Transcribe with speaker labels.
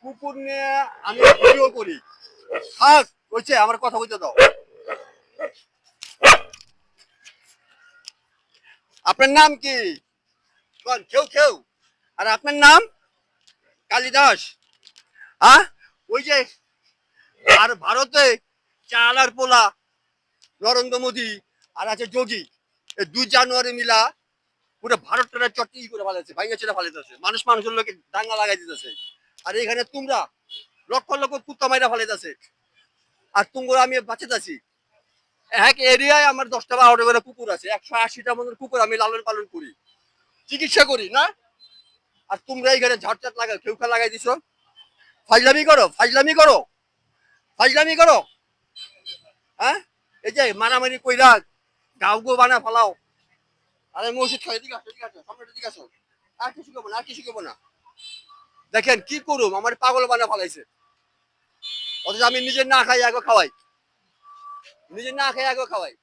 Speaker 1: কুকুর নিয়ে আমি ভিডিও করি। থাক, হচ্ছে আমার কথা বলতে দাও। আপনার নাম কি? কোন কেউ কেউ? আর আপনার নাম? কালিদাস। হ্যাঁ, ওই যে আর ভারতে চাল আর পোলা নরেন্দ্র মোদী আর আছে যোগী, এই 2 জানুয়ারি মিলা পুরো ভারতটা চট্টি করে ফেলেছে, ভাইয়া ছেড়ে ফেলেছে, মানুষ মানুষের লোকে দাঙ্গা লাগাই দিতেছে। আর এখানে তোমরা লক্ষ লক্ষ কুত্তা মাইরা ফেলাইতেছে, আর তোমরা আমি বাঁচাতেছি। এক এরিয়ায় আমার 10টা 12টা করে কুকুর আছে, 180টা মতো কুকুর আমি লালন পালন করি, চিকিৎসা করি না। আর তোমরা এখানে ঝাড় লাগাই খেউখা লাগাই দিছো। ফাইজলামি করো, ফাইজলামি করো, ফাইজলামি করো। হ্যাঁ, এই যে মারামারি কইরা গাও গো বানা ফেলাও। আরে মসজিদ খাই, ঠিক আছে ঠিক আছে, সামনে ঠিক আছে। আর কিছু করবো না, আর কিছু করবো না। দেখেন কি করুম, আমার পাগল বানা ফেলাইছে। অথচ আমি নিজে না খাই আগে খাওয়াই, নিজে না খাই আগে খাওয়াই।